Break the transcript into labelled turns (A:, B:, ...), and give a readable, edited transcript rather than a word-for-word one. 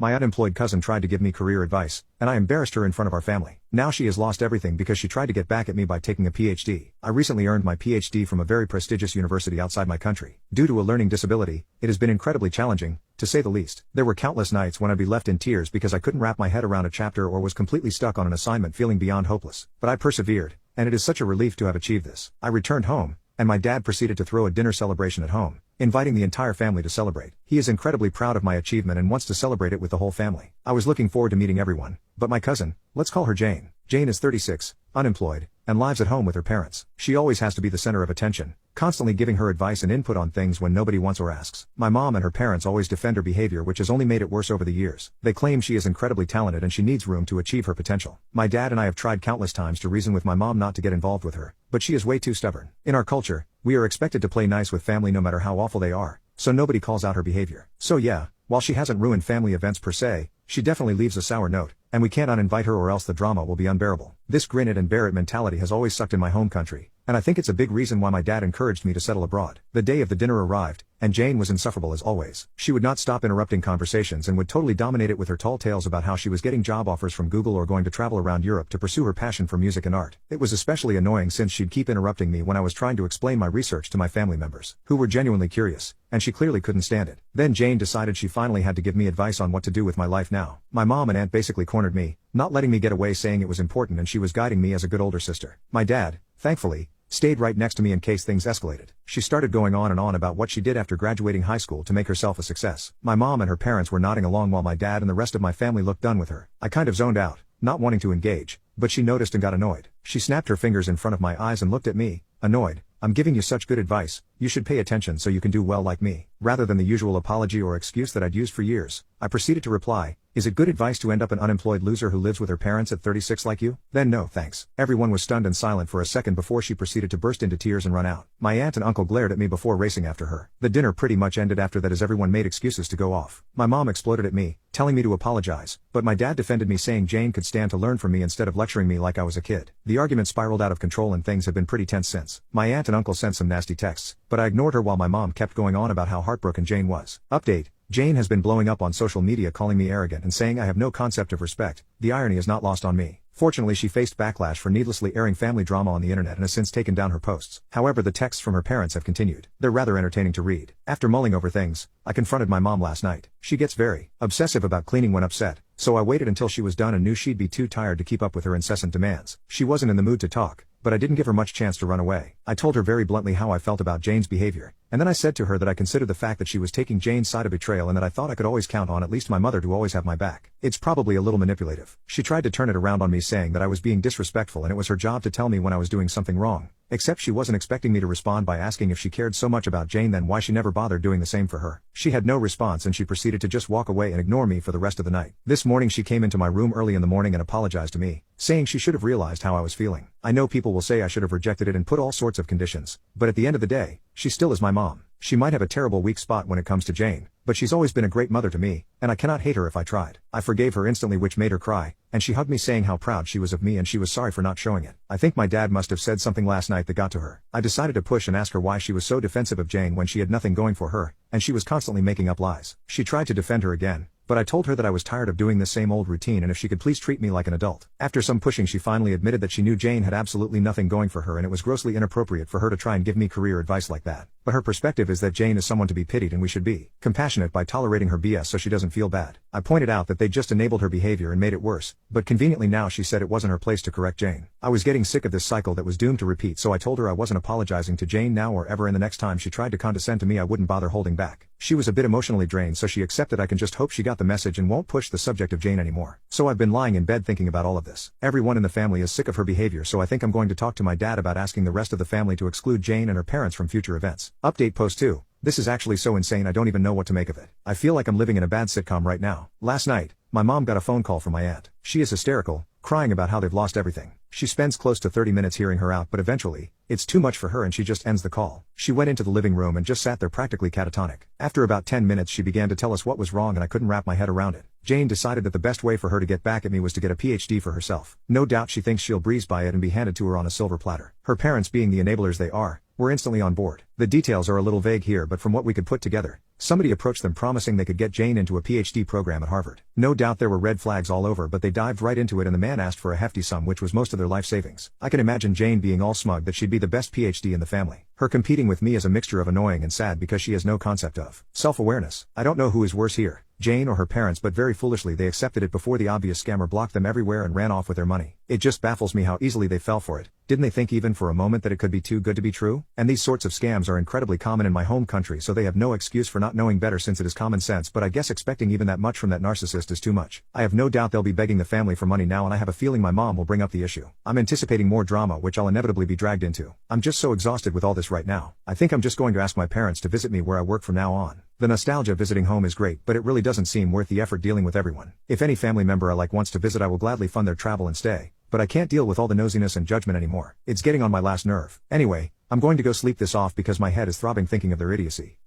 A: My unemployed cousin tried to give me career advice, and I embarrassed her in front of our family. Now she has lost everything because she tried to get back at me by taking a PhD. I recently earned my PhD from a very prestigious university outside my country. Due to a learning disability, it has been incredibly challenging, to say the least. There were countless nights when I'd be left in tears because I couldn't wrap my head around a chapter or was completely stuck on an assignment feeling beyond hopeless. But I persevered, and it is such a relief to have achieved this. I returned home, and my dad proceeded to throw a dinner celebration at home, inviting the entire family to celebrate. He is incredibly proud of my achievement and wants to celebrate it with the whole family. I was looking forward to meeting everyone, but my cousin, let's call her Jane. Jane is 36, unemployed, and lives at home with her parents. She always has to be the center of attention, constantly giving her advice and input on things when nobody wants or asks. My mom and her parents always defend her behavior, which has only made it worse over the years. They claim she is incredibly talented and she needs room to achieve her potential. My dad and I have tried countless times to reason with my mom not to get involved with her, but she is way too stubborn. In our culture, we are expected to play nice with family no matter how awful they are, so nobody calls out her behavior. So yeah, while she hasn't ruined family events per se, she definitely leaves a sour note, and we can't uninvite her or else the drama will be unbearable. This grin it and bear it mentality has always sucked in my home country, and I think it's a big reason why my dad encouraged me to settle abroad. The day of the dinner arrived, and Jane was insufferable as always. She would not stop interrupting conversations and would totally dominate it with her tall tales about how she was getting job offers from Google or going to travel around Europe to pursue her passion for music and art. It was especially annoying since she'd keep interrupting me when I was trying to explain my research to my family members, who were genuinely curious, and she clearly couldn't stand it. Then Jane decided she finally had to give me advice on what to do with my life now. My mom and aunt basically cornered me, not letting me get away, saying it was important and she was guiding me as a good older sister. My dad, thankfully, stayed right next to me in case things escalated. She started going on and on about what she did after graduating high school to make herself a success. My mom and her parents were nodding along while my dad and the rest of my family looked done with her. I kind of zoned out, not wanting to engage, but she noticed and got annoyed. She snapped her fingers in front of my eyes and looked at me, annoyed. I'm giving you such good advice, you should pay attention so you can do well like me. Rather than the usual apology or excuse that I'd used for years, I proceeded to reply, is it good advice to end up an unemployed loser who lives with her parents at 36 like you? Then no thanks. Everyone was stunned and silent for a second before she proceeded to burst into tears and run out. My aunt and uncle glared at me before racing after her. The dinner pretty much ended after that as everyone made excuses to go off. My mom exploded at me, telling me to apologize, but my dad defended me, saying Jane could stand to learn from me instead of lecturing me like I was a kid. The argument spiraled out of control and things have been pretty tense since. My aunt and uncle sent some nasty texts, but I ignored her while my mom kept going on about how heartbroken Jane was. Update: Jane has been blowing up on social media, calling me arrogant and saying I have no concept of respect. The irony is not lost on me. Fortunately, she faced backlash for needlessly airing family drama on the internet and has since taken down her posts. However, the texts from her parents have continued. They're rather entertaining to read. After mulling over things, I confronted my mom last night. She gets very obsessive about cleaning when upset, so I waited until she was done and knew she'd be too tired to keep up with her incessant demands. She wasn't in the mood to talk, but I didn't give her much chance to run away. I told her very bluntly how I felt about Jane's behavior, and then I said to her that I considered the fact that she was taking Jane's side a betrayal and that I thought I could always count on at least my mother to always have my back. It's probably a little manipulative. She tried to turn it around on me, saying that I was being disrespectful and it was her job to tell me when I was doing something wrong. Except she wasn't expecting me to respond by asking if she cared so much about Jane, then why she never bothered doing the same for her. She had no response and she proceeded to just walk away and ignore me for the rest of the night. This morning she came into my room early in the morning and apologized to me, saying she should have realized how I was feeling. I know people will say I should have rejected it and put all sorts of conditions, but at the end of the day, she still is my mom. She might have a terrible weak spot when it comes to Jane, but she's always been a great mother to me, and I cannot hate her if I tried. I forgave her instantly, which made her cry, and she hugged me saying how proud she was of me and she was sorry for not showing it. I think my dad must have said something last night that got to her. I decided to push and ask her why she was so defensive of Jane when she had nothing going for her, and she was constantly making up lies. She tried to defend her again, but I told her that I was tired of doing this same old routine and if she could please treat me like an adult. After some pushing, she finally admitted that she knew Jane had absolutely nothing going for her and it was grossly inappropriate for her to try and give me career advice like that. But her perspective is that Jane is someone to be pitied and we should be compassionate by tolerating her BS so she doesn't feel bad. I pointed out that they just enabled her behavior and made it worse, but conveniently now she said it wasn't her place to correct Jane. I was getting sick of this cycle that was doomed to repeat, so I told her I wasn't apologizing to Jane now or ever, and the next time she tried to condescend to me I wouldn't bother holding back. She was a bit emotionally drained, so she accepted. I can just hope she got the message and won't push the subject of Jane anymore. So I've been lying in bed thinking about all of this. Everyone in the family is sick of her behavior, so I think I'm going to talk to my dad about asking the rest of the family to exclude Jane and her parents from future events. Update post 2. This is actually so insane I don't even know what to make of it. I feel like I'm living in a bad sitcom right now. Last night, my mom got a phone call from my aunt. She is hysterical, crying about how they've lost everything. She spends close to 30 minutes hearing her out, but eventually, it's too much for her and she just ends the call. She went into the living room and just sat there practically catatonic. After about 10 minutes she began to tell us what was wrong and I couldn't wrap my head around it. Jane decided that the best way for her to get back at me was to get a PhD for herself. No doubt she thinks she'll breeze by it and be handed to her on a silver platter. Her parents, being the enablers they are, were instantly on board. The details are a little vague here, but from what we could put together, Somebody approached them promising they could get Jane into a PhD program at Harvard. No doubt there were red flags all over, but they dived right into it and the man asked for a hefty sum, which was most of their life savings. I can imagine Jane being all smug that she'd be the best PhD in the family. Her competing with me is a mixture of annoying and sad because she has no concept of self-awareness. I don't know who is worse here, Jane or her parents, but very foolishly they accepted it before the obvious scammer blocked them everywhere and ran off with their money. It just baffles me how easily they fell for it. Didn't they think even for a moment that it could be too good to be true? And these sorts of scams are incredibly common in my home country, so they have no excuse for not knowing better since it is common sense, but I guess expecting even that much from that narcissist is too much. I have no doubt they'll be begging the family for money now, and I have a feeling my mom will bring up the issue. I'm anticipating more drama which I'll inevitably be dragged into. I'm just so exhausted with all this right now. I think I'm just going to ask my parents to visit me where I work from now on. The nostalgia visiting home is great, but it really doesn't seem worth the effort dealing with everyone. If any family member I like wants to visit, I will gladly fund their travel and stay. But I can't deal with all the nosiness and judgment anymore. It's getting on my last nerve. Anyway, I'm going to go sleep this off because my head is throbbing thinking of their idiocy.